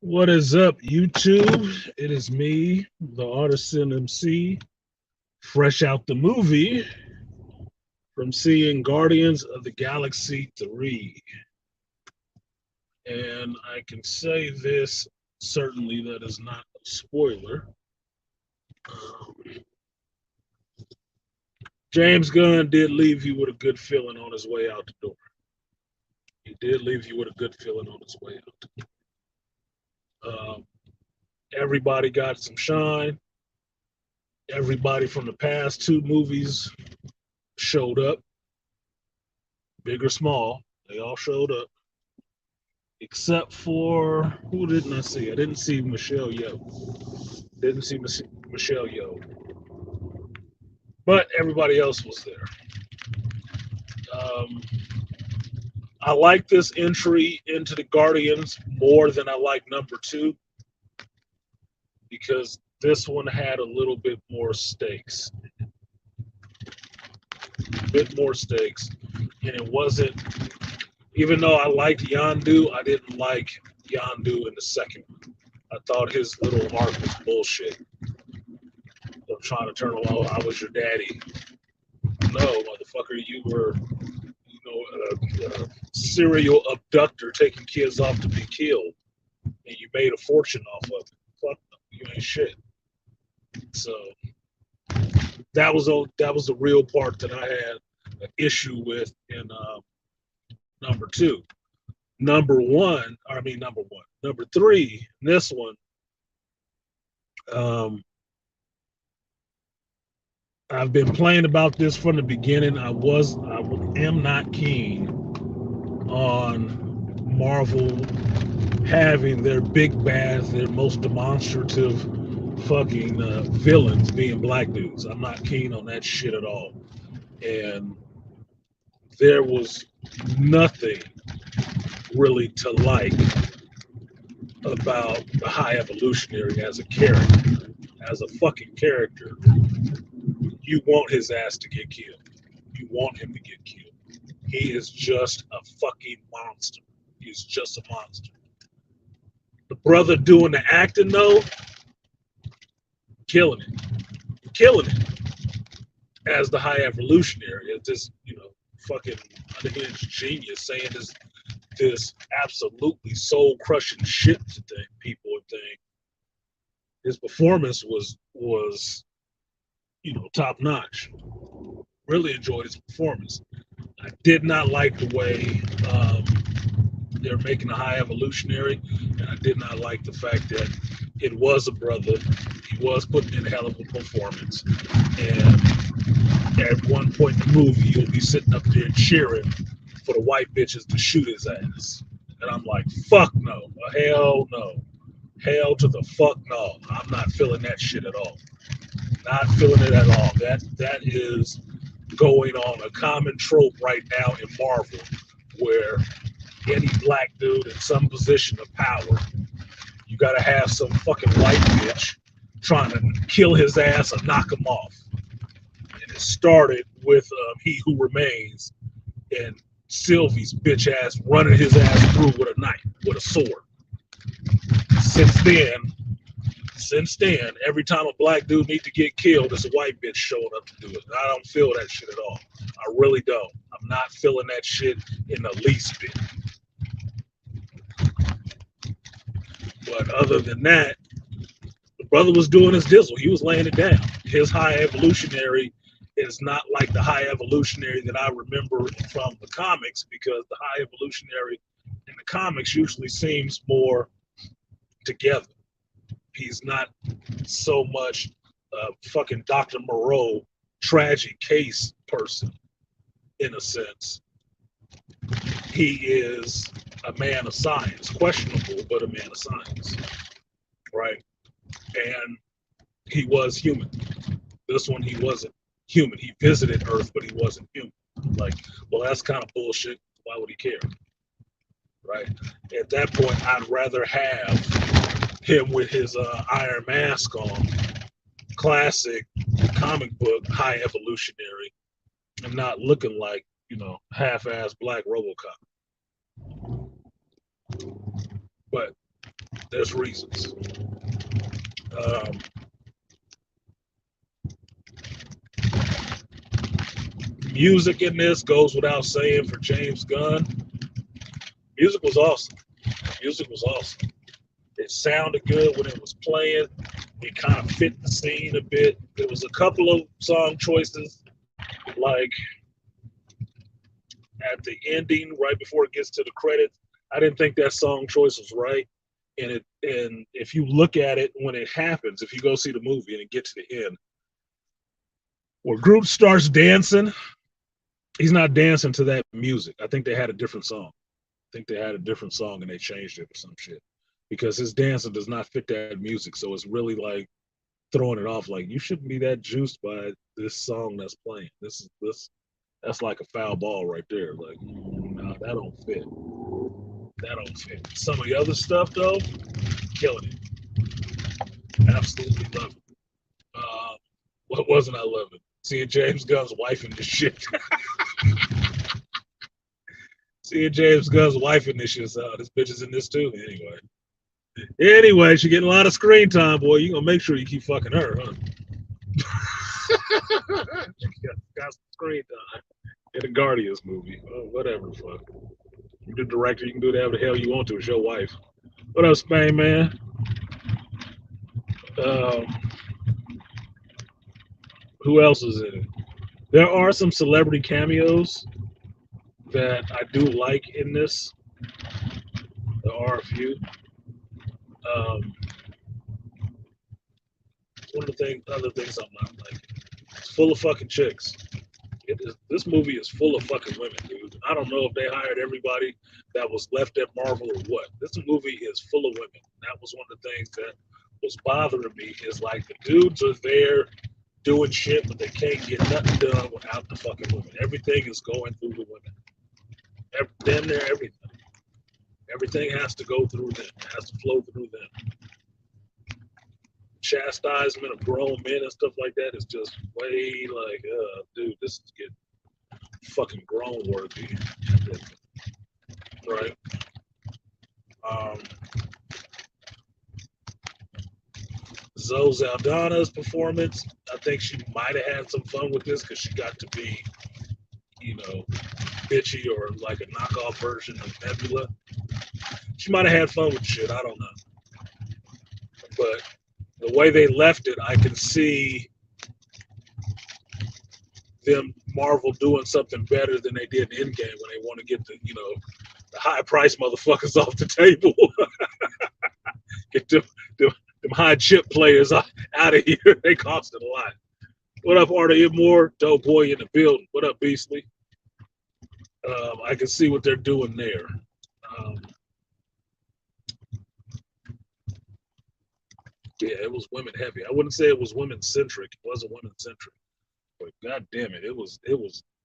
What is up, YouTube? It is me, the artisanmc, fresh out the movie from seeing Guardians of the Galaxy 3. And I can say this certainly that is not a spoiler. Um, James Gunn did leave you with a good feeling on his way out the door. He did leave you with a good feeling on his way out. Everybody got some shine. Everybody from the past two movies showed up, big or small. They all showed up, except for who didn't I see? I didn't see Michelle Yeoh. Didn't see Michelle Yeoh, but everybody else was there. Um, I like this entry into the Guardians more than I like number two because this one had a little bit more stakes, and it wasn't. Even though I liked Yandu, I didn't like Yandu in the second one. I thought his little arc was bullshit. Of trying to turn around, I was your daddy. No, motherfucker, you were, a serial abductor taking kids off to be killed, and you made a fortune off of it. Fuck no, you ain't shit. So that was the real part that I had an issue with in number two. Number three, this one, um, I've been playing about this from the beginning. I am not keen on Marvel having their big bad, their most demonstrative fucking villains being black dudes. I'm not keen on that shit at all. And there was nothing really to like about the High Evolutionary as a character. As a fucking character, you want his ass to get killed. You want him to get killed. He is just a fucking monster. He's just a monster. The brother doing the acting though, killing it, killing it as the High Evolutionary, as this fucking unhinged genius saying this absolutely soul crushing shit to people would think. His performance was top notch. Really enjoyed his performance. I did not like the way they're making a High Evolutionary, and I did not like the fact that it was a brother. He was putting in a hell of a performance, and at one point in the movie, you'll be sitting up there cheering for the white bitches to shoot his ass, and I'm like, fuck no, hell no, hell to the fuck no. I'm not feeling that shit at all. Not feeling it at all. That is going on a common trope right now in Marvel, where any black dude in some position of power, you got to have some fucking white bitch trying to kill his ass or knock him off. And it started with He Who Remains and Sylvie's bitch ass running his ass through with a knife, with a sword. Since then, every time a black dude needs to get killed, it's a white bitch showing up to do it. And I don't feel that shit at all. I really don't. I'm not feeling that shit in the least bit. But other than that, the brother was doing his dizzle. He was laying it down. His High Evolutionary is not like the High Evolutionary that I remember from the comics, because the High Evolutionary in the comics usually seems more together. He's not so much fucking Dr. Moreau tragic case person in a sense. He is a man of science, questionable, but a man of science, right? And he was human. This one, he wasn't human. He visited Earth, but he wasn't human. Like, well, that's kind of bullshit. Why would he care? Right? At that point, I'd rather have him with his iron mask on, classic comic book High Evolutionary, and not looking like, half-ass black RoboCop. But There's reasons. Um, music in this goes without saying for James Gunn. Music was awesome. Music was awesome. It sounded good when it was playing. It kind of fit the scene a bit. There was a couple of song choices, like at the ending, right before it gets to the credits. I didn't think that song choice was right. And if you look at it when it happens, if you go see the movie and it gets to the end, where group starts dancing, he's not dancing to that music. I think they had a different song. I think they had a different song and they changed it or some shit because his dancing does not fit that music. So it's really like throwing it off. Like you shouldn't be that juiced by this song that's playing. This that's like a foul ball right there. Like no, that don't fit. That don't fit. Some of the other stuff though, killing it. Absolutely love it. What wasn't I loving? Seeing James Gunn's wife in this shit. Seeing James Gunn's wife in this shit. So this bitch is in this too. Anyway, she getting a lot of screen time, boy. You gonna make sure you keep fucking her, huh? She got some screen time in a Guardians movie. Oh, whatever, fuck. You're the director. You can do whatever the hell you want to. It's your wife. What up, Spain man? Um, who else is in it? There are some celebrity cameos that I do like in this. There are a few. Um, one of the other things I'm not like, it's full of fucking chicks. This movie is full of fucking women, dude. I don't know if they hired everybody that was left at Marvel or what. This movie is full of women. That was one of the things that was bothering me. Is like the dudes are there doing shit, but they can't get nothing done without the fucking women. Everything is going through the women. Damn near everything. Everything has to go through them. It has to flow through them. Chastisement of grown men and stuff like that is just way like, dude, this is getting fucking grown worthy, right? Um, Zoe Saldana's performance, I think she might have had some fun with this because she got to be, you know, bitchy or like a knockoff version of Nebula. She might have had fun with shit. I don't know, but the way they left it, I can see them Marvel doing something better than they did in Endgame when they want to get the high price motherfuckers off the table. Get them high chip players out of here. They costed a lot. What up, Artie Moore? Dope boy in the building. What up, Beastly? I can see what they're doing there. Um, yeah, it was women heavy. I wouldn't say it was women centric. It wasn't women centric, but god damn it, it was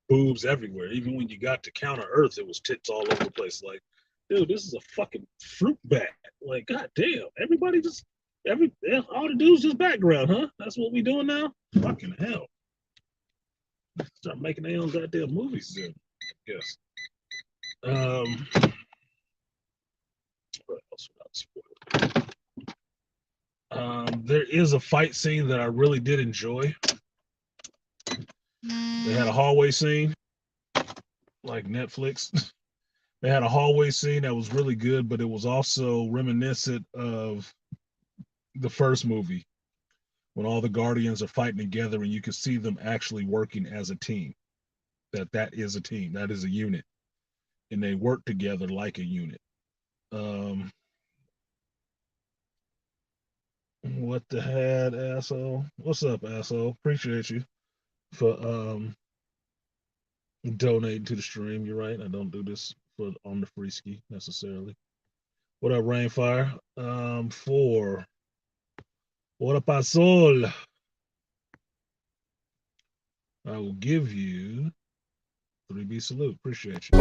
boobs everywhere. Even when you got to Counter Earth, it was tits all over the place. Like, dude, this is a fucking fruit bat. Like, god damn, everybody just all the dudes just background, huh? That's what we doing now? Fucking hell. Start making their own goddamn movies then, I guess. What else without spoiler? There is a fight scene that I really did enjoy. They had a hallway scene, like Netflix. They had a hallway scene that was really good, but it was also reminiscent of the first movie when all the Guardians are fighting together and you can see them actually working as a team. That is a team, that is a unit, and they work together like a unit. Um, what the head, asshole? What's up, asshole? Appreciate you for donating to the stream. You're right. I don't do this for on the free ski necessarily. What up, Rainfire? For what up, Sol? I will give you 3B salute. Appreciate you.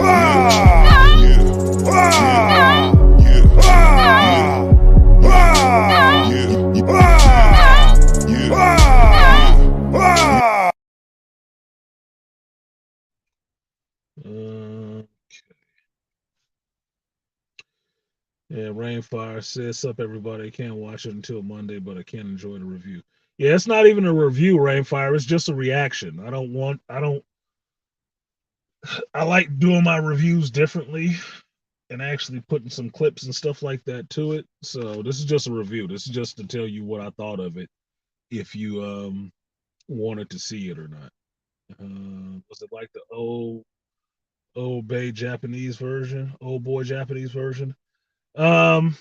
Yeah, Rainfire says, "Sup everybody, I can't watch it until Monday, but I can enjoy the review." Yeah, it's not even a review, Rainfire. It's just a reaction. I like doing my reviews differently and actually putting some clips and stuff like that to it. So this is just a review. This is just to tell you what I thought of it if you wanted to see it or not. Was it like the old bay Japanese version, old boy Japanese version? Um,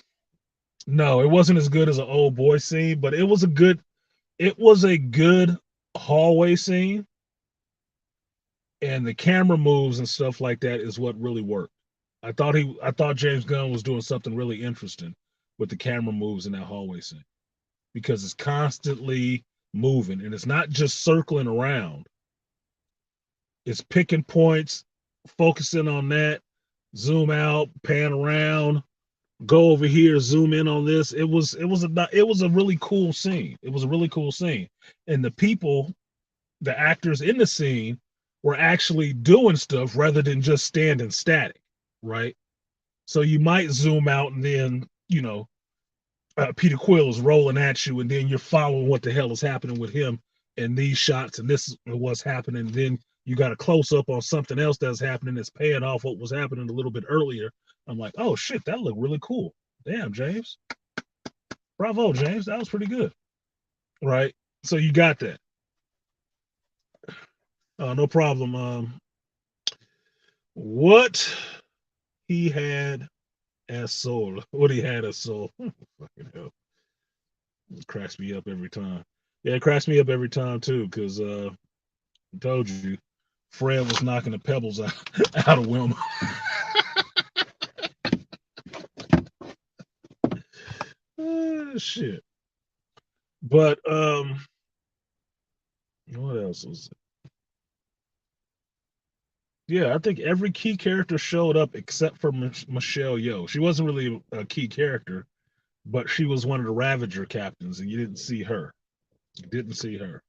no, it wasn't as good as an old boy scene, but it was a good hallway scene, and the camera moves and stuff like that is what really worked. I thought James Gunn was doing something really interesting with the camera moves in that hallway scene because it's constantly moving and it's not just circling around. It's picking points, focusing on that, zoom out, pan around, go over here, zoom in on this. It was a really cool scene. It was a really cool scene, and the actors in the scene, were actually doing stuff rather than just standing static, right? So you might zoom out and then Peter Quill is rolling at you, and then you're following what the hell is happening with him in these shots, and this is what's happening. Then you got a close up on something else that's happening that's paying off what was happening a little bit earlier. I'm like, oh shit, that looked really cool. Damn, James. Bravo, James. That was pretty good. Right? So you got that. No problem. What he had as soul. What he had as soul. Fucking hell. It cracks me up every time. Yeah, it cracks me up every time too, because I told you, Fred was knocking the pebbles out of Wilma. Shit. But what else was it? Yeah, I think every key character showed up except for Michelle Yeoh. She wasn't really a key character, but she was one of the Ravager captains, and you didn't see her. You didn't see her.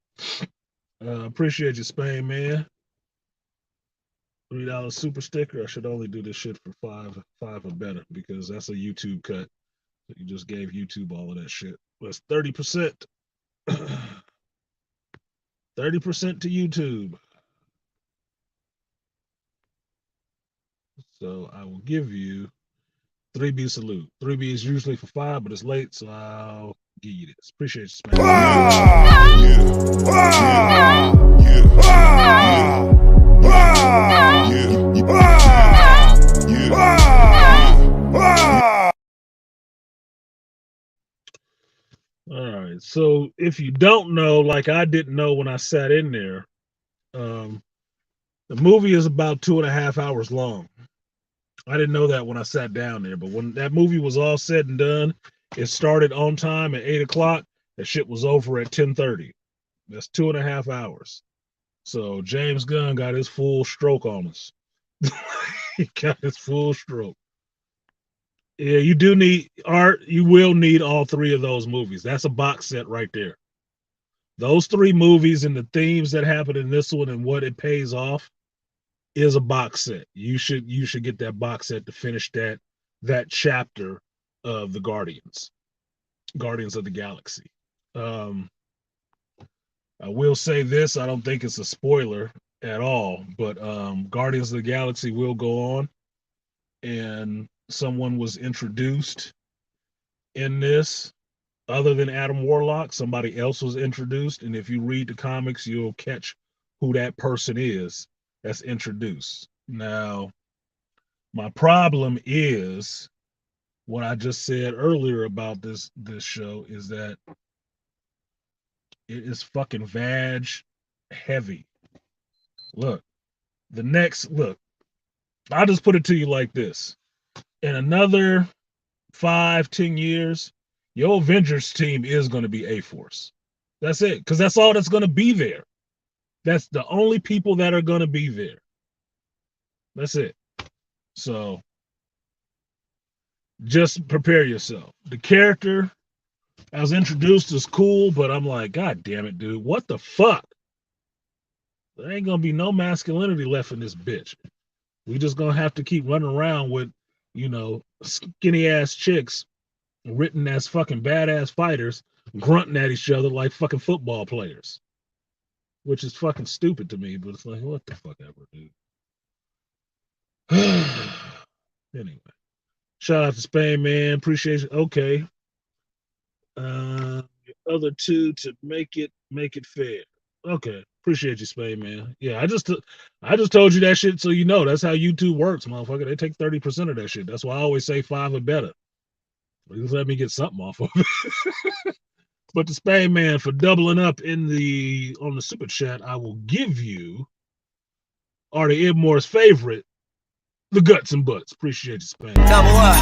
Appreciate you, Spain man. $3 super sticker. I should only do this shit for five or better because that's a YouTube cut. You just gave YouTube all of that shit. That's 30%. 30% to YouTube. So I will give you 3B salute. 3B is usually for five, but it's late, so I'll give you this. Appreciate you, Spain. All right. So if you don't know, like I didn't know when I sat in there, um, the movie is about 2.5 hours long. I didn't know that when I sat down there, but when that movie was all said and done, it started on time at 8 o'clock. That shit was over at 10:30. That's 2.5 hours. So James Gunn got his full stroke on us. He got his full stroke. Yeah, you do need art. You will need all three of those movies. That's a box set right there. Those three movies and the themes that happen in this one and what it pays off is a box set. You should get that box set to finish that chapter of the Guardians of the Galaxy. Um, I will say this: I don't think it's a spoiler at all, but Guardians of the Galaxy will go on, and someone was introduced in this other than Adam Warlock. Somebody else was introduced, and if you read the comics, you'll catch who that person is that's introduced. Now, my problem is what I just said earlier about this show is that it is fucking vag heavy. Look, look, I'll just put it to you like this. In another 5, 10 years, your Avengers team is going to be A-Force. That's it, because that's all that's going to be there. That's the only people that are going to be there. That's it. So just prepare yourself. The character I was introduced is cool, but I'm like, God damn it, dude. What the fuck? There ain't going to be no masculinity left in this bitch. We just going to have to keep running around with, skinny ass chicks written as fucking badass fighters grunting at each other like fucking football players, which is fucking stupid to me. But it's like, what the fuck ever, dude. Anyway, shout out to Spain, man. Appreciate it. Okay, the other two to make it fair. Okay, appreciate you, Spain, man. Yeah, I just told you that shit so you know that's how YouTube works, motherfucker. They take 30% of that shit. That's why I always say 5 or better. Just let me get something off of it. But the Spain man for doubling up on the super chat, I will give you Artie Edmore's favorite, the guts and butts. Appreciate you, Spain. Double up,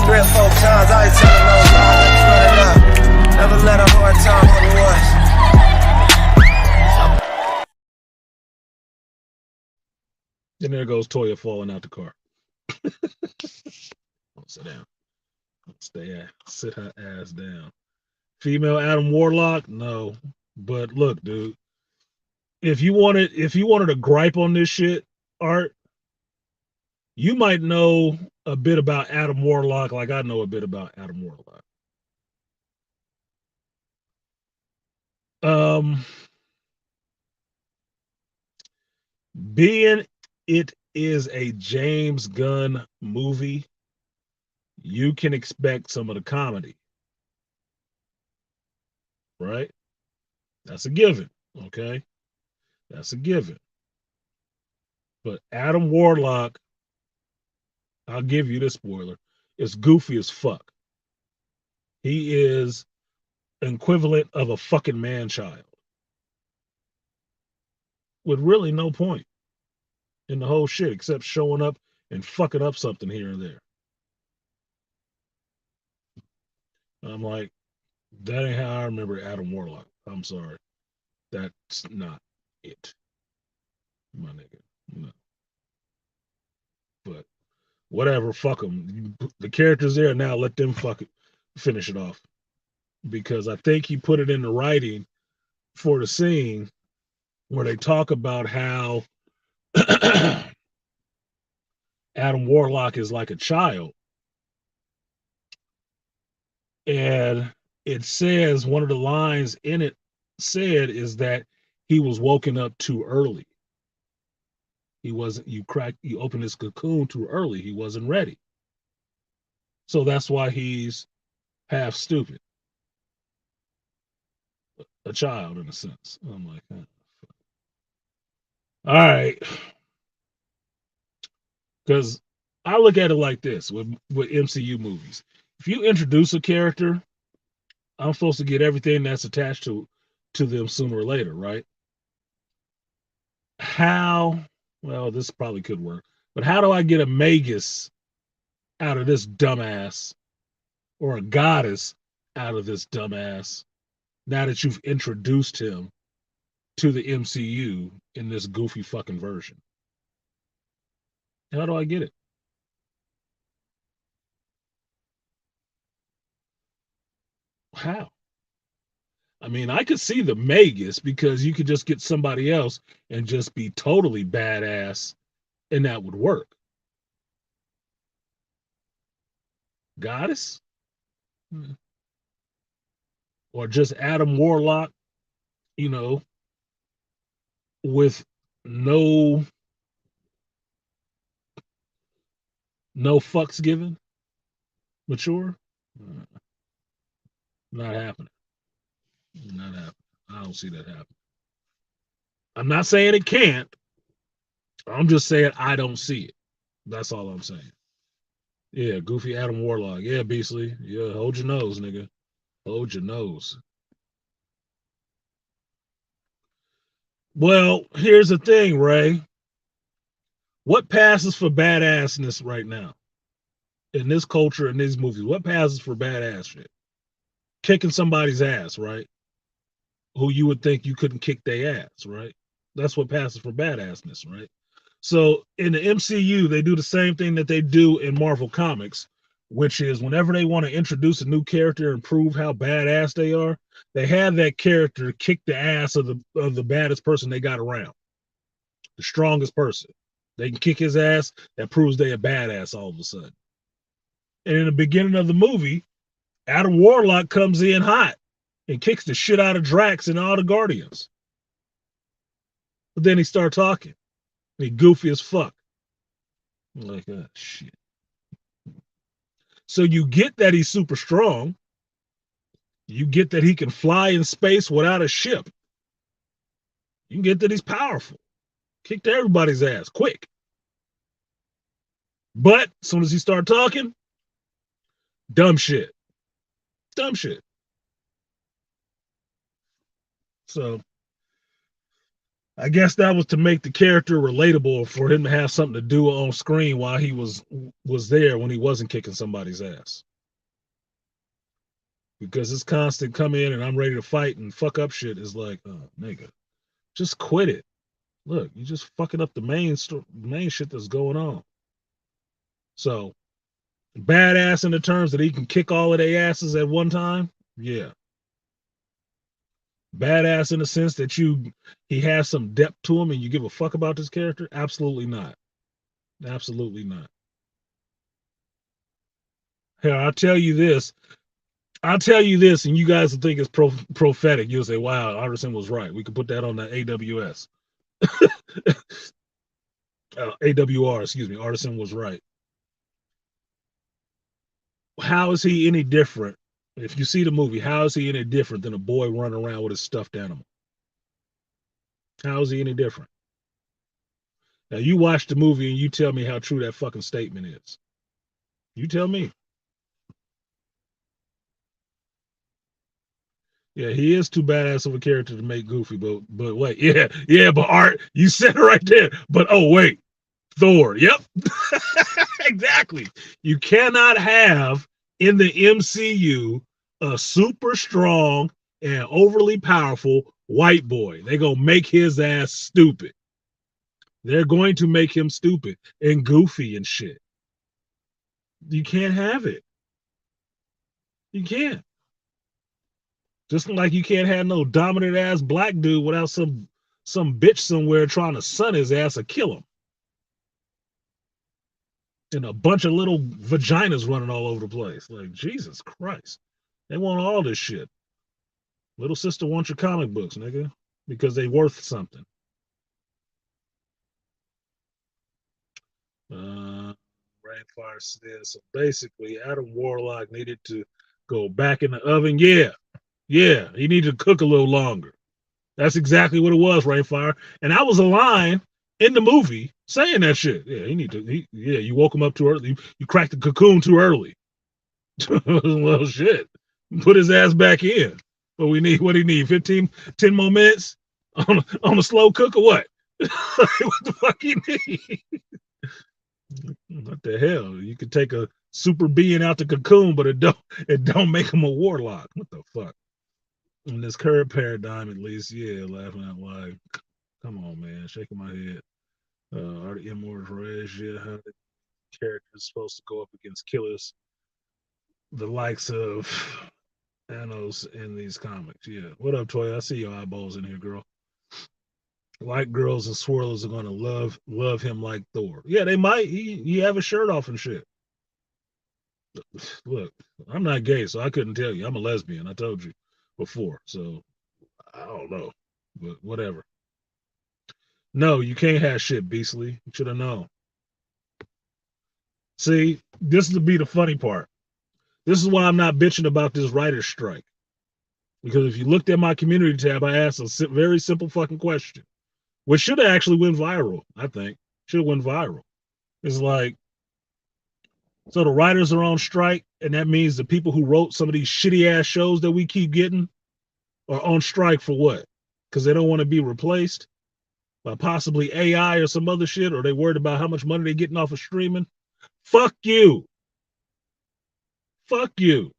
3 or 4 times. I ain't telling no lies. Run it up. Never let a hard time on the was. And there goes Toya falling out the car. Sit down. Sit her ass down. Female Adam Warlock? No. But look, dude. If you wanted a gripe on this shit, Art, you might know a bit about Adam Warlock like I know a bit about Adam Warlock. Being it is a James Gunn movie, you can expect some of the comedy. Right? That's a given. Okay? That's a given. But Adam Warlock, I'll give you this spoiler, is goofy as fuck. He is equivalent of a fucking man-child. With really no point in the whole shit except showing up and fucking up something here and there. I'm like, that ain't how I remember Adam Warlock. I'm sorry. That's not it. My nigga. No. But whatever, fuck them. The characters there now, let them fuck it, finish it off. Because I think he put it in the writing for the scene where they talk about how Adam Warlock is like a child. And it says, one of the lines in it said is that he was woken up too early. He wasn't, you opened his cocoon too early. He wasn't ready. So that's why he's half stupid. A child in a sense. I'm like, oh, all right. Because I look at it like this with MCU movies. If you introduce a character, I'm supposed to get everything that's attached to them sooner or later, right? How, well, this probably could work, but how do I get a Magus out of this dumbass or a goddess out of this dumbass now that you've introduced him to the MCU in this goofy fucking version? How do I get it? How? I mean, I could see the Magus because you could just get somebody else and just be totally badass and that would work. Goddess? Or just Adam Warlock, you know, with no fucks given, mature? Not happening. Not happening. I don't see that happening. I'm not saying it can't. I'm just saying I don't see it. That's all I'm saying. Yeah, goofy Adam Warlock. Yeah, Beastly. Yeah, hold your nose, nigga. Hold your nose. Well, here's the thing, Ray. What passes for badassness right now in this culture, in these movies? What passes for badass shit? Kicking somebody's ass, right? Who you would think you couldn't kick their ass, right? That's what passes for badassness, right? So in the MCU, they do the same thing that they do in Marvel Comics, which is whenever they want to introduce a new character and prove how badass they are, they have that character kick the ass of the baddest person they got around, the strongest person. They can kick his ass. That proves they a badass all of a sudden. And in the beginning of the movie, Adam Warlock comes in hot and kicks the shit out of Drax and all the Guardians. But then he starts talking. And he goofy as fuck. I'm like, oh, shit. So you get that he's super strong. You get that he can fly in space without a ship. You get that he's powerful. Kicked everybody's ass quick. But as soon as he started talking, dumb shit. Dumb shit. So I guess that was to make the character relatable, for him to have something to do on screen while he was there when he wasn't kicking somebody's ass. Because this constant come in and I'm ready to fight and fuck up shit is like, oh, nigga, just quit it. Look, you just fucking up the main shit that's going on. So, badass in the terms that he can kick all of their asses at one time, yeah. Badass in the sense that he has some depth to him and you give a fuck about this character, absolutely not. Absolutely not. Hell, I'll tell you this, and you guys will think it's prophetic. You'll say, wow, Artisan was right. We could put that on the AWS. AWR, excuse me. Artisan was right. How is he any different? If you see the movie, how is he any different than a boy running around with his stuffed animal? How is he any different? Now, you watch the movie and you tell me how true that fucking statement is. You tell me. Yeah, he is too badass of a character to make Goofy, but wait, yeah, but Art, you said it right there. But oh wait, Thor, yep. Exactly. You cannot have in the MCU a super strong and overly powerful white boy. They're gonna make his ass stupid. They're going to make him stupid and goofy and shit. You can't have it. You can't. Just like you can't have no dominant ass black dude without some bitch somewhere trying to sun his ass or kill him. And a bunch of little vaginas running all over the place. Like, Jesus Christ. They want all this shit. Little sister wants your comic books, nigga, because they worth something. Rainfire says, so basically, Adam Warlock needed to go back in the oven. Yeah, he needed to cook a little longer. That's exactly what it was, Rainfire. And that was a line in the movie saying that shit. Yeah, you woke him up too early. You cracked the cocoon too early. Well, shit. Put his ass back in. What do you need? 10 more minutes on a slow cook or what? What the fuck you need? What the hell? You could take a super being out the cocoon, but it don't make him a warlock. What the fuck? In this current paradigm, at least, yeah, laughing out loud. Come on, man, shaking my head. Are the immortals raised? Yeah, how the characters supposed to go up against killers, the likes of Thanos in these comics? Yeah. What up, Toy? I see your eyeballs in here, girl. Like girls and swirlers are gonna love him like Thor. Yeah, they might. He have a shirt off and shit. Look, I'm not gay, so I couldn't tell you. I'm a lesbian. I told you before, so I don't know, but whatever. No, you can't have shit, Beastly. You should have known. See, this would be the funny part. This is why I'm not bitching about this writer's strike. Because if you looked at my community tab, I asked a very simple fucking question, which should have actually went viral, I think. Should have went viral. It's like, so the writers are on strike, and that means the people who wrote some of these shitty ass shows that we keep getting are on strike for what? Because they don't want to be replaced by possibly AI or some other shit, or they worried about how much money they're getting off of streaming. Fuck you. Fuck you.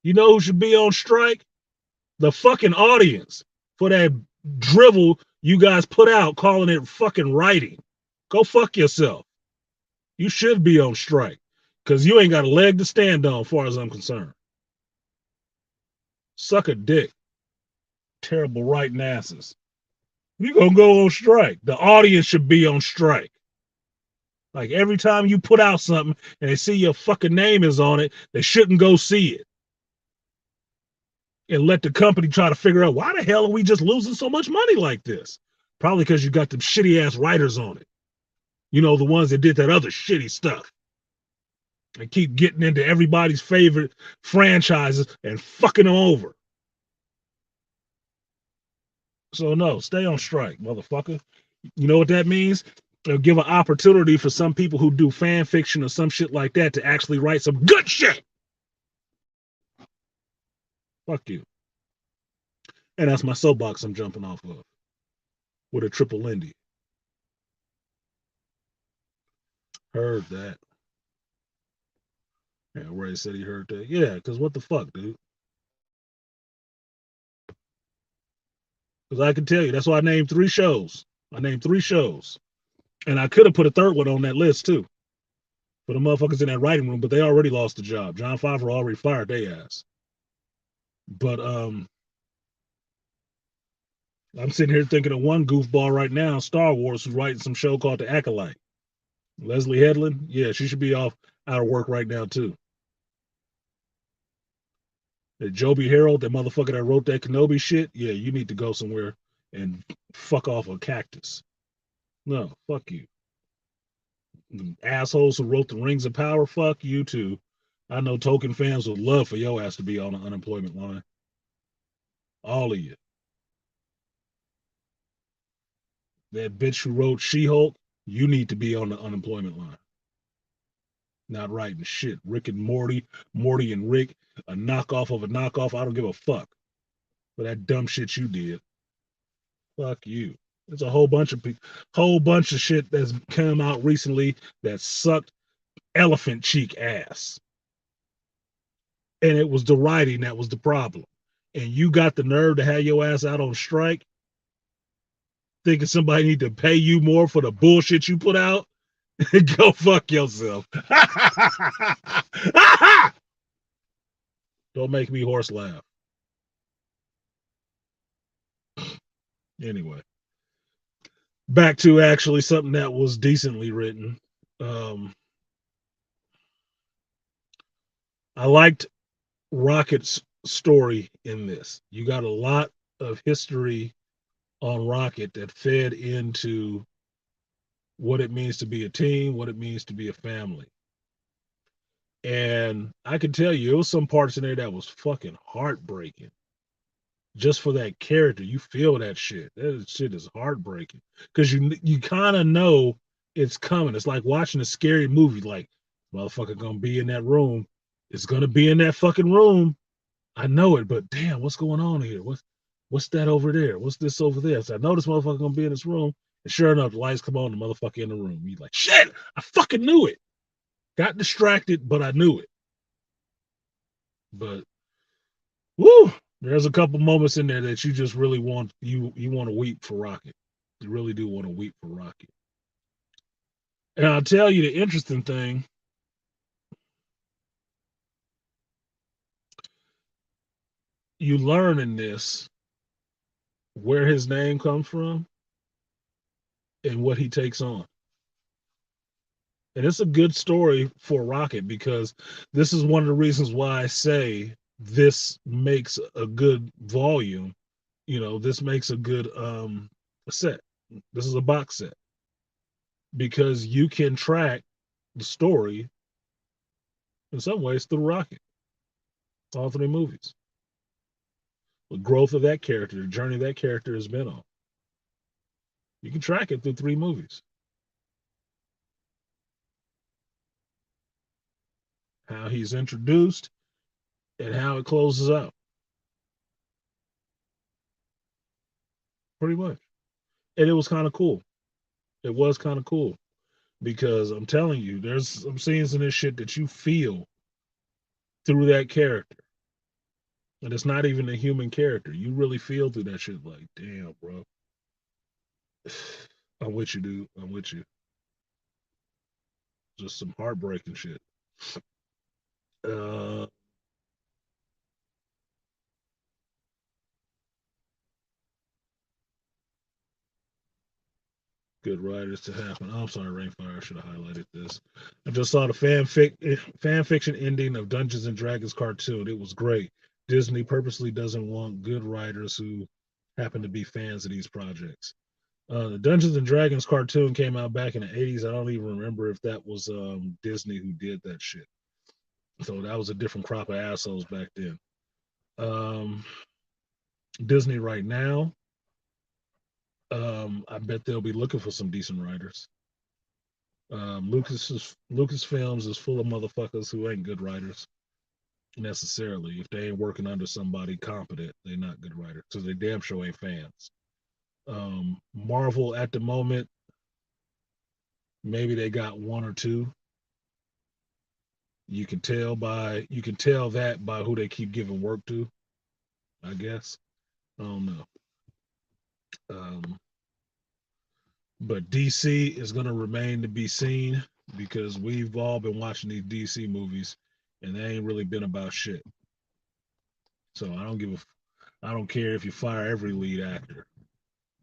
You know who should be on strike? The fucking audience for that drivel you guys put out calling it fucking writing. Go fuck yourself. You should be on strike because you ain't got a leg to stand on as far as I'm concerned. Suck a dick. Terrible writing asses. You gonna go on strike. The audience should be on strike. Like every time you put out something and they see your fucking name is on it, they shouldn't go see it and let the company try to figure out why the hell are we just losing so much money like this? Probably because you got them shitty ass writers on it. You know, the ones that did that other shitty stuff and keep getting into everybody's favorite franchises and fucking them over. So no, stay on strike, motherfucker. You know what that means? It'll give an opportunity for some people who do fan fiction or some shit like that to actually write some good shit. Fuck you. And that's my soapbox I'm jumping off of with a triple Lindy. Heard that. Yeah, Ray said he heard that. Yeah, because what the fuck, dude? Because I can tell you, that's why I named three shows. I named three shows. And I could have put a third one on that list too for the motherfuckers in that writing room, but they already lost the job. John Favreau already fired their ass. But I'm sitting here thinking of one goofball right now, Star Wars, who's writing some show called The Acolyte. Leslie Headland, yeah, she should be off out of work right now too. That Joby Harold, that motherfucker that wrote that Kenobi shit, yeah, you need to go somewhere and fuck off a cactus. No, fuck you. The assholes who wrote the Rings of Power, fuck you too. I know Tolkien fans would love for your ass to be on the unemployment line. All of you. That bitch who wrote She-Hulk, you need to be on the unemployment line. Not writing shit. Rick and Morty, Morty and Rick, a knockoff of a knockoff. I don't give a fuck for that dumb shit you did. Fuck you. There's a whole bunch of shit that's come out recently that sucked elephant cheek ass. And it was the writing that was the problem. And you got the nerve to have your ass out on strike, thinking somebody need to pay you more for the bullshit you put out. Go fuck yourself. Don't make me horse laugh. Anyway, back to actually something that was decently written. Um, I liked Rocket's story in this. You got a lot of history on Rocket that fed into what it means to be a team, what it means to be a family. And I can tell you, it was some parts in there that was fucking heartbreaking. Just for that character, you feel that shit. That shit is heartbreaking because you kind of know it's coming. It's like watching a scary movie. Like, motherfucker gonna be in that room. It's gonna be in that fucking room. I know it, but damn, what's going on here? What's that over there? What's this over there? So I know this motherfucker gonna be in this room. And sure enough, the lights come on, the motherfucker in the room. You like, shit, I fucking knew it. Got distracted, but I knew it. But woo, there's a couple moments in there that you just really want you want to weep for Rocket. You really do want to weep for Rocket. And I'll tell you the interesting thing. You learn in this where his name comes from and what he takes on. And it's a good story for Rocket because this is one of the reasons why I say this makes a good volume. You know, this makes a good set. This is a box set because you can track the story in some ways through Rocket, all three movies. The growth of that character, the journey that character has been on. You can track it through three movies. How he's introduced and how it closes out. Pretty much. And it was kind of cool. It was kind of cool because I'm telling you, there's some scenes in this shit that you feel through that character. And it's not even a human character. You really feel through that shit like, damn, bro. I'm with you, dude. I'm with you. Just some heartbreaking shit. Uh, Good writers to happen. Oh, I'm sorry, Rainfire. I should have highlighted this. I just saw the fan fiction ending of Dungeons and Dragons cartoon. It was great. Disney purposely doesn't want good writers who happen to be fans of these projects. The Dungeons and Dragons cartoon came out back in the 80s. I don't even remember if that was Disney who did that shit. So that was a different crop of assholes back then. Um, Disney right now, I bet they'll be looking for some decent writers. Lucasfilms is full of motherfuckers who ain't good writers necessarily. If they ain't working under somebody competent, they're not good writers because they damn sure ain't fans. Marvel at the moment, maybe they got one or two. You can tell that by who they keep giving work to. I guess I don't know. Um, but DC is going to remain to be seen because we've all been watching these DC movies and they ain't really been about shit. So I don't care if you fire every lead actor.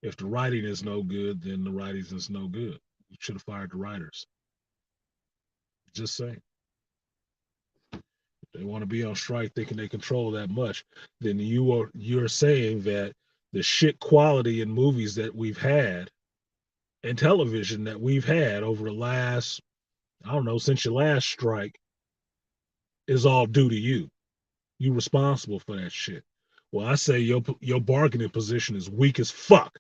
If the writing is no good, then the writing is no good. You should have fired the writers. Just saying. If they want to be on strike thinking they control that much, then you're saying that the shit quality in movies that we've had and television that we've had over the last, I don't know, since your last strike is all due to you. You responsible for that shit. Well, I say your bargaining position is weak as fuck.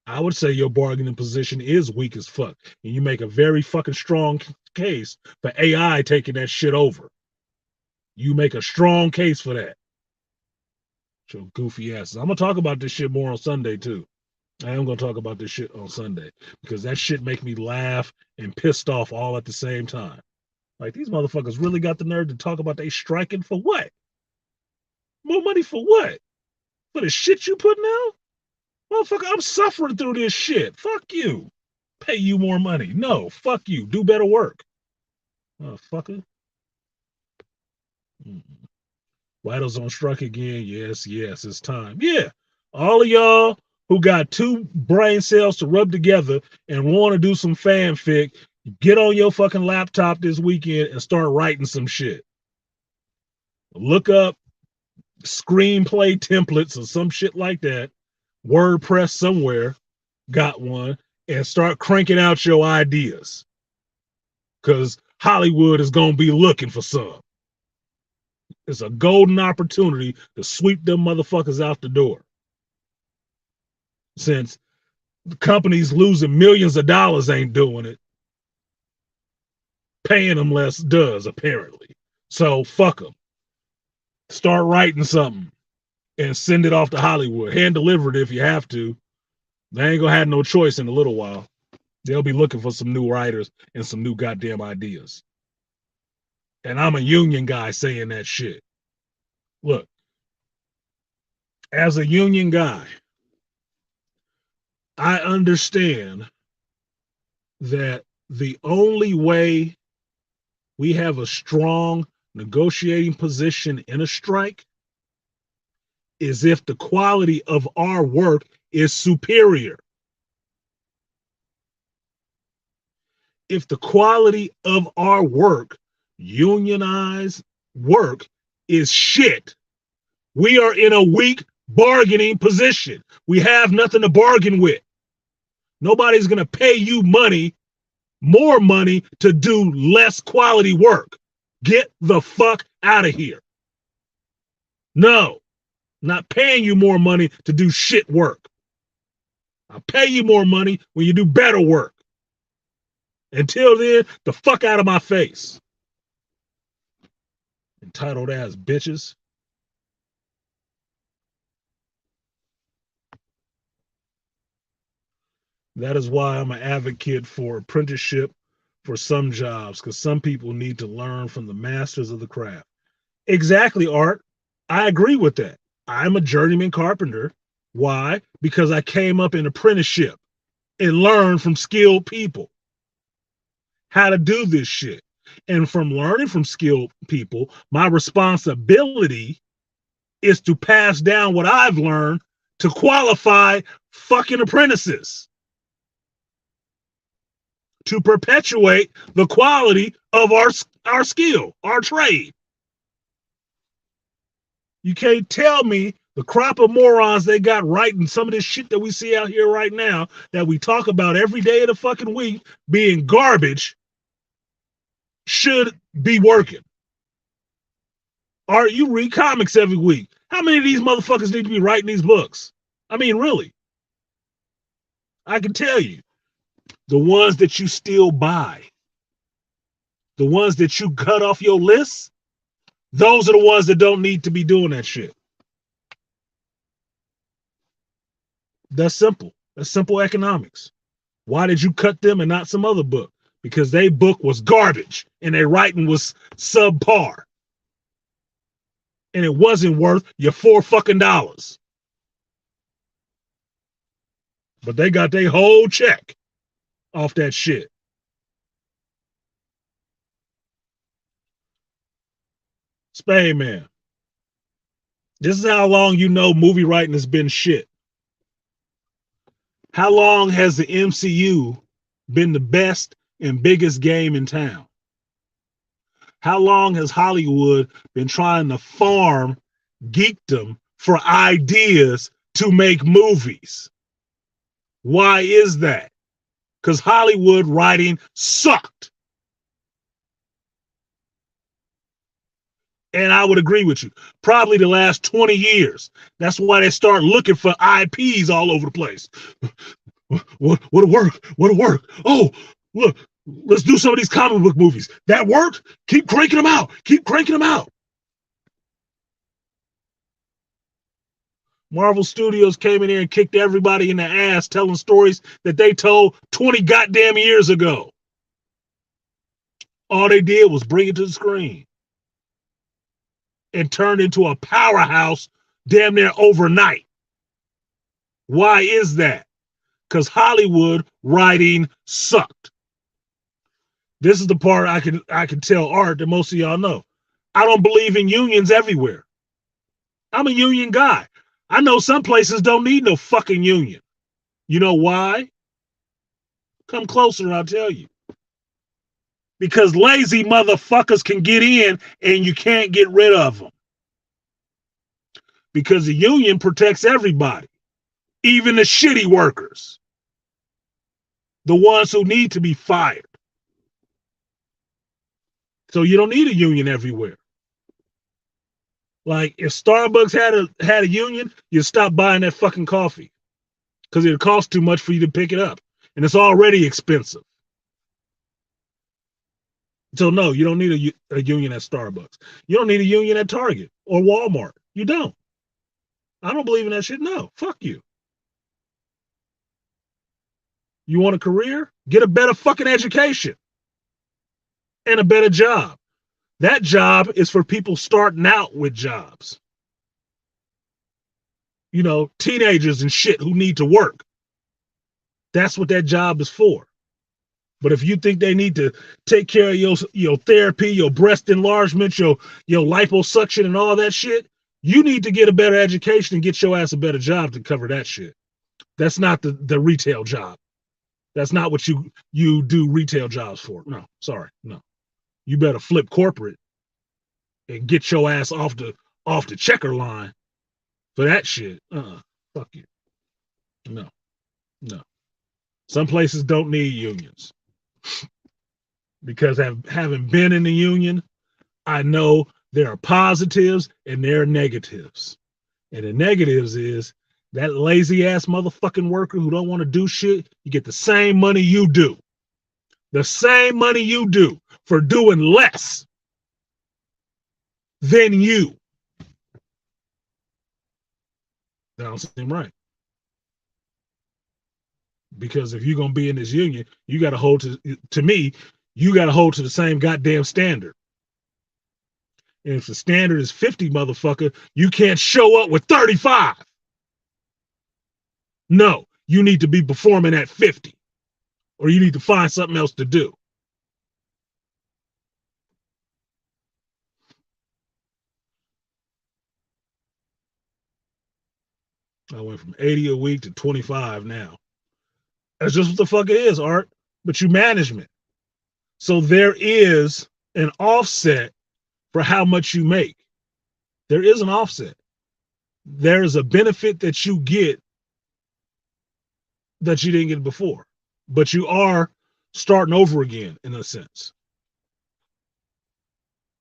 I would say your bargaining position is weak as fuck. And you make a very fucking strong case for AI taking that shit over. You make a strong case for that. So goofy asses. I'm gonna talk about this shit more on Sunday too. I am gonna talk about this shit on Sunday because that shit make me laugh and pissed off all at the same time. Like these motherfuckers really got the nerve to talk about they striking for what? More money for what? For the shit you putting out? Motherfucker, I'm suffering through this shit. Fuck you. Pay you more money. No, fuck you. Do better work. Motherfucker. Vitals on strike again. Yes, yes, it's time. Yeah. All of y'all who got two brain cells to rub together and want to do some fanfic, get on your fucking laptop this weekend and start writing some shit. Look up screenplay templates or some shit like that. WordPress somewhere got one and start cranking out your ideas. Because Hollywood is going to be looking for some. It's a golden opportunity to sweep them motherfuckers out the door. Since the companies losing millions of dollars ain't doing it, paying them less does, apparently. So fuck them. Start writing something and send it off to Hollywood. Hand deliver it if you have to. They ain't gonna have no choice in a little while. They'll be looking for some new writers and some new goddamn ideas. And I'm a union guy saying that shit. Look, as a union guy, I understand that the only way we have a strong negotiating position in a strike is if the quality of our work is superior. If the quality of our work, unionized work, is shit, we are in a weak bargaining position. We have nothing to bargain with. Nobody's going to pay you more money to do less quality work. Get the fuck out of here. No, not paying you more money to do shit work. I'll pay you more money when you do better work. Until then, the fuck out of my face. Entitled ass bitches. That is why I'm an advocate for apprenticeship for some jobs, because some people need to learn from the masters of the craft. Exactly, Art. I agree with that. I'm a journeyman carpenter. Why? Because I came up in apprenticeship and learned from skilled people how to do this shit. And from learning from skilled people, my responsibility is to pass down what I've learned to qualify fucking apprentices. to perpetuate the quality of our skill, our trade. You can't tell me the crop of morons they got writing some of this shit that we see out here right now that we talk about every day of the fucking week being garbage should be working. Or you read comics every week. How many of these motherfuckers need to be writing these books? I mean, really. I can tell you, the ones that you still buy, the ones that you cut off your list, those are the ones that don't need to be doing that shit. That's simple. That's simple economics. Why did you cut them and not some other book? Because their book was garbage and their writing was subpar. And it wasn't worth your $4 fucking dollars. But they got their whole check off that shit. Spain Man. This is how long you know movie writing has been shit. How long has the MCU been the best and biggest game in town? How long has Hollywood been trying to farm geekdom for ideas to make movies? Why is that? Because Hollywood writing sucked. And I would agree with you. Probably the last 20 years. That's why they start looking for IPs all over the place. What'll work? What'll work? Oh, look, let's do some of these comic book movies. That worked? Keep cranking them out. Keep cranking them out. Marvel Studios came in here and kicked everybody in the ass telling stories that they told 20 goddamn years ago. All they did was bring it to the screen and turned into a powerhouse damn near overnight. Why is that? Because Hollywood writing sucked. This is the part I can tell Art that most of y'all know. I don't believe in unions everywhere. I'm a union guy. I know some places don't need no fucking union. You know why? Come closer and I'll tell you. Because lazy motherfuckers can get in and you can't get rid of them. Because the union protects everybody, even the shitty workers, the ones who need to be fired. So you don't need a union everywhere. Like if Starbucks had a union, you'd stop buying that fucking coffee because it costs too much for you to pick it up, and it's already expensive. So no, you don't need a union at Starbucks. You don't need a union at Target or Walmart. You don't. I don't believe in that shit. No, fuck you. You want a career? Get a better fucking education and a better job. That job is for people starting out with jobs. You know, teenagers and shit who need to work. That's what that job is for. But if you think they need to take care of your therapy, your breast enlargement, your liposuction and all that shit, you need to get a better education and get your ass a better job to cover that shit. That's not the retail job. That's not what you do retail jobs for. No, sorry, no. You better flip corporate and get your ass off the checker line for that shit. Fuck you. No. Some places don't need unions. Because having been in the union, I know there are positives and there are negatives. And the negatives is that lazy ass motherfucking worker who don't want to do shit, you get the same money you do. The same money you do for doing less than you. That don't seem right. Because if you're going to be in this union, you got to hold to me, you got to hold to the same goddamn standard. And if the standard is 50, motherfucker, you can't show up with 35. No, you need to be performing at 50. Or you need to find something else to do. I went from 80 a week to 25 now. That's just what the fuck it is, Art. but you management. So there is an offset for how much you make. There is an offset. There is a benefit that you get that you didn't get before, but you are starting over again in a sense.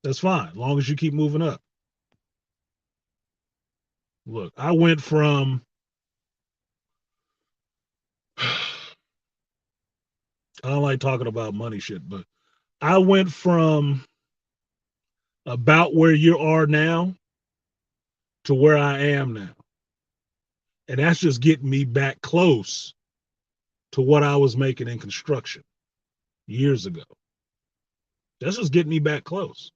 That's fine, as long as you keep moving up. Look, I went from I don't like talking about money shit, but I went from about where you are now to where I am now. And that's just getting me back close to what I was making in construction years ago. That's just getting me back close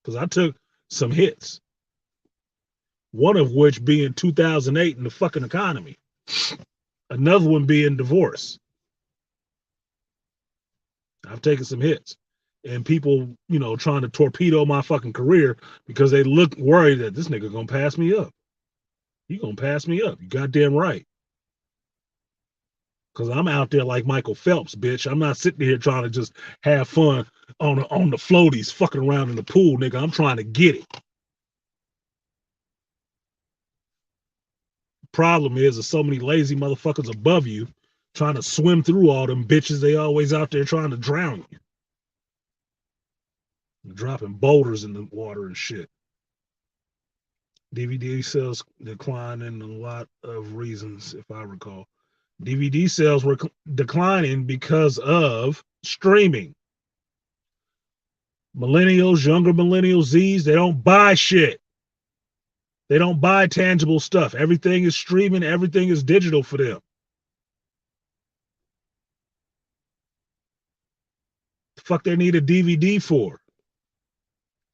because I took some hits, one of which being 2008 in the fucking economy, another one being divorce. I've taken some hits. And people, trying to torpedo my fucking career because they look worried that this nigga gonna pass me up. You gonna pass me up. You goddamn right. Because I'm out there like Michael Phelps, bitch. I'm not sitting here trying to just have fun on the floaties, fucking around in the pool, nigga. I'm trying to get it. Problem is, there's so many lazy motherfuckers above you trying to swim through all them bitches. They always out there trying to drown you. Dropping boulders in the water and shit. DVD sales declining a lot of reasons, if I recall. DVD sales were declining because of streaming. Millennials, younger millennials, Zs, they don't buy shit. They don't buy tangible stuff. Everything is streaming. Everything is digital for them. The fuck they need a DVD for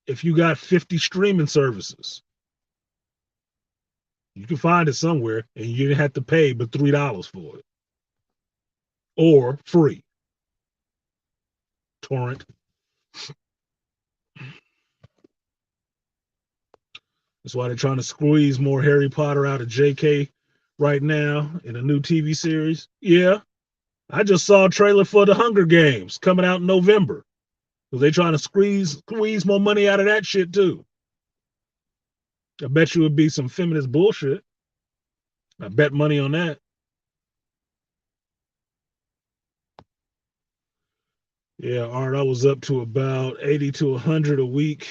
if you got 50 streaming services? You can find it somewhere and you didn't have to pay but $3 for it. Or free. Torrent. That's why they're trying to squeeze more Harry Potter out of JK right now in a new TV series. Yeah. I just saw a trailer for the Hunger Games coming out in November. So they trying to squeeze more money out of that shit too. I bet you would be some feminist bullshit. I bet money on that. Yeah, Art, I was up to about 80 to 100 a week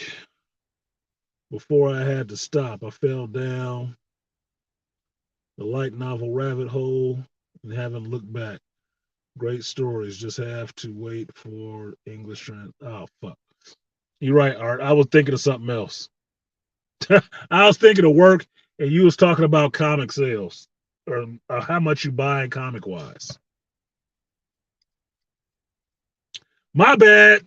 before I had to stop. I fell down the light novel rabbit hole and haven't looked back. Great stories. Just have to wait for English trans. Oh, fuck. You're right, Art. I was thinking of something else. I was thinking of work, and you was talking about comic sales or how much you buy comic wise. My bad.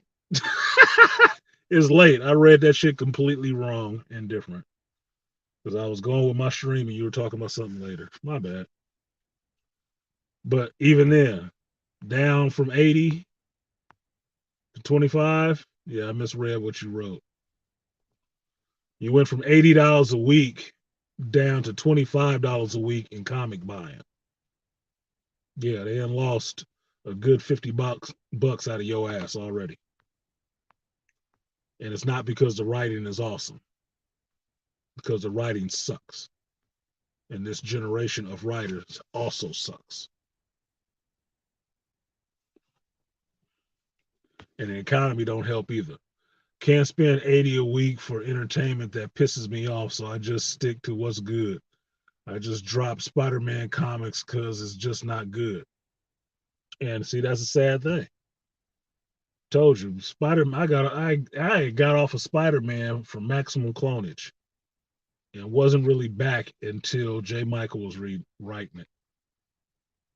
It's late. I read that shit completely wrong and different because I was going with my stream and you were talking about something later. My bad. But even then, down from 80 to 25. Yeah, I misread what you wrote. You went from $80 a week down to $25 a week in comic buying. Yeah, they had lost a good $50 out of your ass already. And it's not because the writing is awesome, because the writing sucks. And this generation of writers also sucks. And the economy don't help either. Can't spend 80 a week for entertainment that pisses me off, so I just stick to what's good. I just drop Spider-Man comics because it's just not good. And see, that's a sad thing. Told you, Spider-Man. I got off of Spider-Man from Maximum Clonage, and wasn't really back until J. Michael was writing it,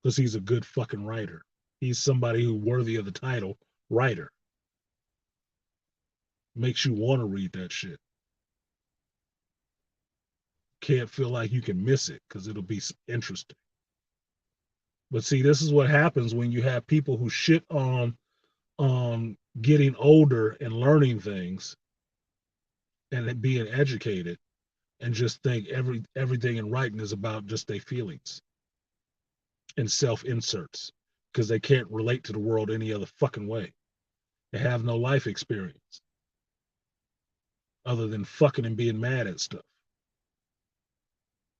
because he's a good fucking writer. He's somebody who's worthy of the title writer. Makes you want to read that shit. Can't feel like you can miss it because it'll be interesting. But see, this is what happens when you have people who shit on getting older and learning things and being educated and just think everything in writing is about just their feelings and self-inserts. because they can't relate to the world any other fucking way. They have no life experience other than fucking and being mad at stuff.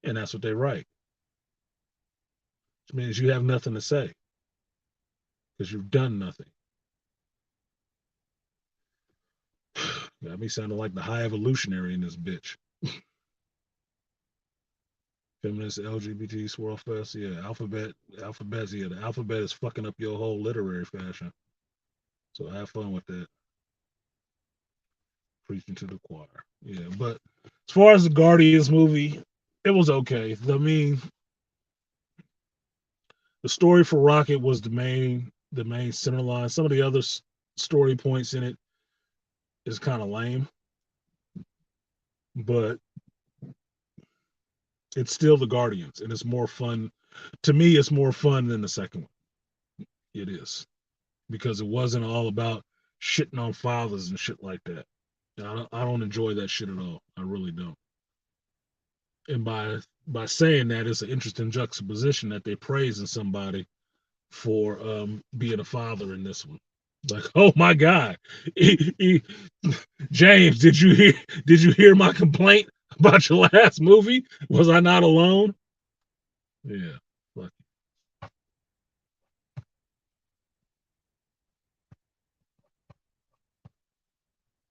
And that's what they write. Which means you have nothing to say because you've done nothing. Got me sounding like the high evolutionary in this bitch. Feminist LGBT swirl fest, yeah. Alphabet's yeah. The alphabet is fucking up your whole literary fashion. So have fun with that. Preaching to the choir. Yeah, but as far as the Guardians movie, it was okay. I mean, the story for Rocket was the main center line. Some of the other story points in it is kind of lame, but it's still the Guardians, and it's more fun. To me, it's more fun than the second one. It is because it wasn't all about shitting on fathers and shit like that. I don't enjoy that shit at all. I really don't. And by saying that, it's an interesting juxtaposition that they praising somebody for being a father in this one. Like, oh my God, James, did you hear my complaint about your last movie? Was I not alone? Yeah. Fuck.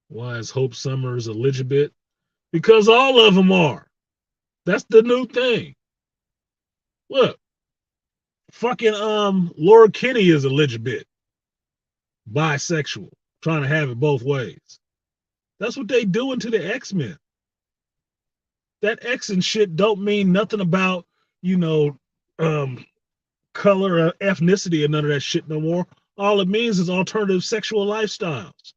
Why is Hope Summers illegitimate? Because all of them are. That's the new thing. Look, fucking Laura Kinney is illegitimate, bisexual, trying to have it both ways. That's what they doing to the X-Men. That X and shit don't mean nothing about, you know, um, color or ethnicity or none of that shit no more. All it means is alternative sexual lifestyles,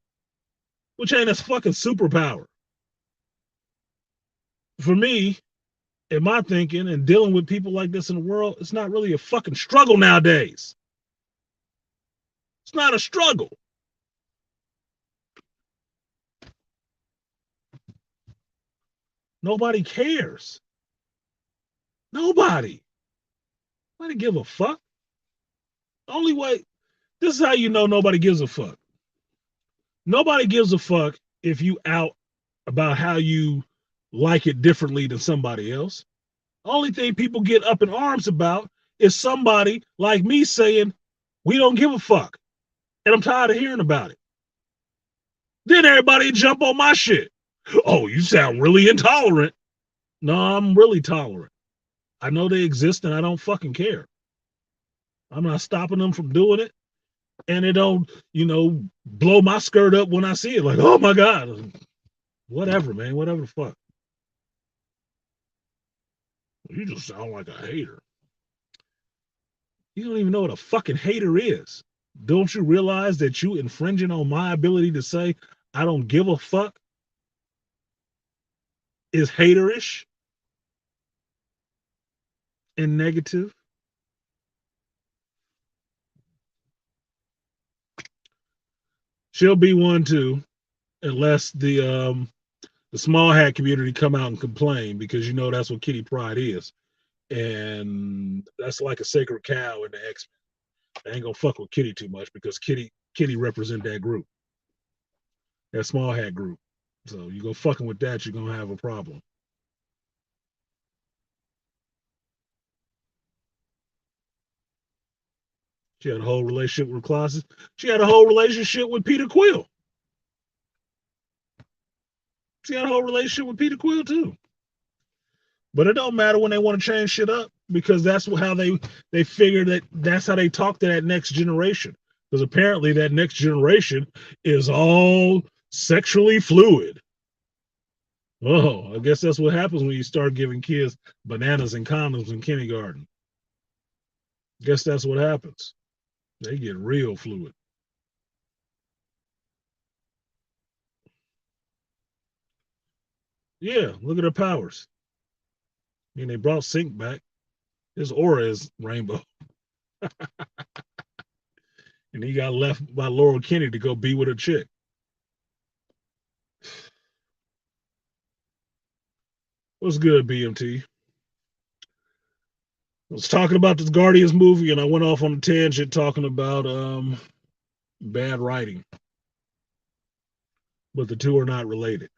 which ain't a fucking superpower. For me, in my thinking and dealing with people like this in the world, it's not really a fucking struggle nowadays. It's not a struggle. Nobody cares. Nobody. Nobody give a fuck. The only way, this is how you know nobody gives a fuck. Nobody gives a fuck if you out about how you like it differently than somebody else. Only thing people get up in arms about is somebody like me saying, we don't give a fuck. And I'm tired of hearing about it. Then everybody jump on my shit. Oh, you sound really intolerant. No, I'm really tolerant. I know they exist and I don't fucking care. I'm not stopping them from doing it. And it don't, blow my skirt up when I see it. Like, oh my God. Whatever, man. Whatever the fuck. You just sound like a hater. You don't even know what a fucking hater is. Don't you realize that you infringing on my ability to say I don't give a fuck is haterish and negative? She'll be one too, unless the small hat community come out and complain, because that's what Kitty Pride is, and that's like a sacred cow in the X-Men. I ain't gonna fuck with Kitty too much because Kitty represent that group, that small hat group. So you go fucking with that, you're gonna have a problem. She had a whole relationship with Colossus. She had a whole relationship with Peter Quill. She had a whole relationship with Peter Quill too. But it don't matter when they want to change shit up, because that's how they figure that's how they talk to that next generation. Because apparently that next generation is all sexually fluid. Oh, I guess that's what happens when you start giving kids bananas and condoms in kindergarten. Guess that's what happens. They get real fluid. Yeah, look at her powers. I mean, they brought Sync back. His aura is rainbow. And he got left by Laurel Kinney to go be with a chick. What's good, BMT? was talking about this Guardians movie, and I went off on a tangent talking about bad writing, but the two are not related.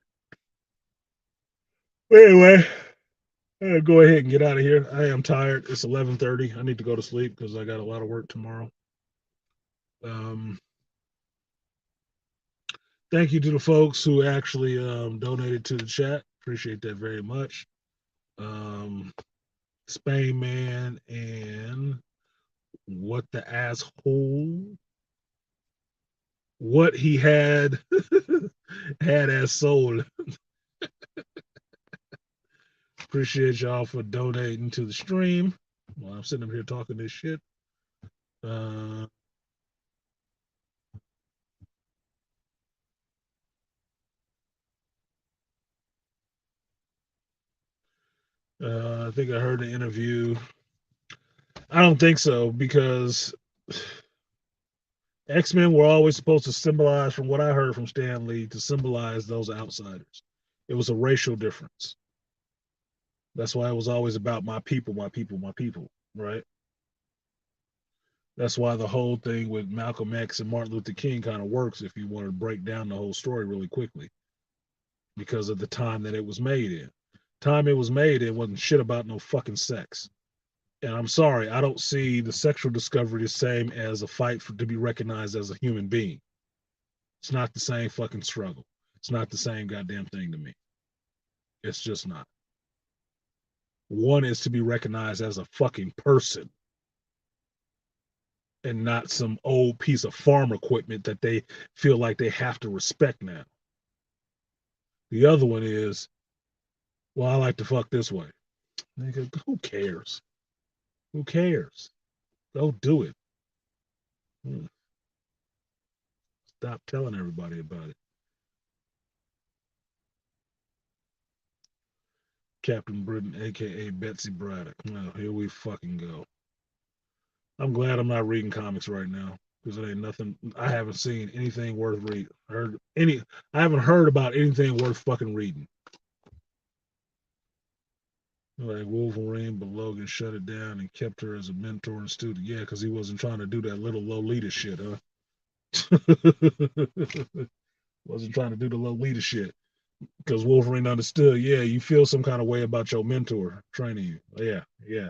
Anyway, go ahead and get out of here. I am tired. It's 11:30. I need to go to sleep because I got a lot of work tomorrow. Um, Thank you to the folks who actually donated to the chat. Appreciate that very much. Um, Spain Man and what the asshole, what he had had as soul. Appreciate y'all for donating to the stream while I'm sitting up here talking this shit. Uh, I think I heard the interview. I don't think so because X-Men were always supposed to symbolize, from what I heard from Stan Lee, to symbolize those outsiders. It was a racial difference. That's why it was always about my people, my people, my people, right? That's why the whole thing with Malcolm X and Martin Luther King kind of works if you want to break down the whole story really quickly because of the time that it was made in. Time it was made in wasn't shit about no fucking sex. And I'm sorry, I don't see the sexual discovery the same as a fight for to be recognized as a human being. It's not the same fucking struggle. It's not the same goddamn thing to me. It's just not. One is to be recognized as a fucking person and not some old piece of farm equipment that they feel like they have to respect now. The other one is, well, I like to fuck this way. Nigga, who cares? Who cares? Go do it. Stop telling everybody about it. Captain Britain, aka Betsy Braddock. Well, here we fucking go. I'm glad I'm not reading comics right now because it ain't nothing. I haven't seen anything worth reading. Heard any? I haven't heard about anything worth fucking reading. Like Wolverine, but Logan shut it down and kept her as a mentor and student. Yeah, because he wasn't trying to do that little Lolita shit, huh? Wasn't trying to do the Lolita shit because Wolverine understood. Yeah, you feel some kind of way about your mentor training you. Yeah, yeah.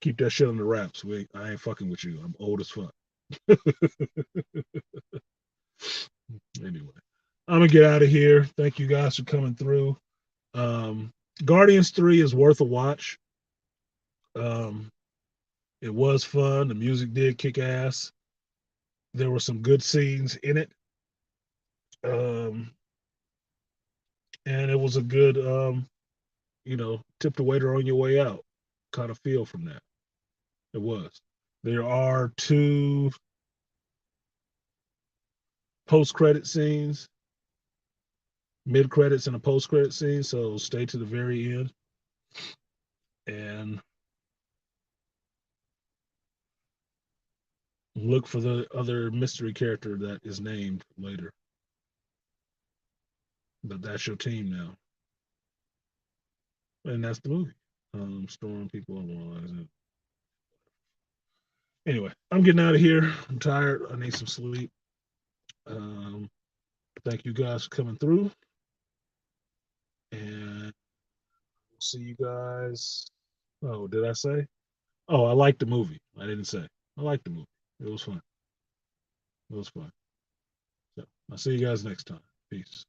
Keep that shit on the wraps. I ain't fucking with you. I'm old as fuck. Anyway, I'm gonna get out of here. Thank you guys for coming through. Um, Guardians 3 is worth a watch. Um, it was fun. The music did kick ass. There were some good scenes in it. Um, and it was a good, tip the waiter on your way out kind of feel from that. It was. There are two post credit scenes, mid credits, and a post credit scene. So stay to the very end and look for the other mystery character that is named later. But that's your team now, and that's the movie. Storm people and anyway, I'm getting out of here. I'm tired. I need some sleep. Um, Thank you guys for coming through, and we'll see you guys. Oh, did I say? Oh, I liked the movie. I didn't say. I liked the movie. It was fun. It was fun. So I'll see you guys next time. Peace.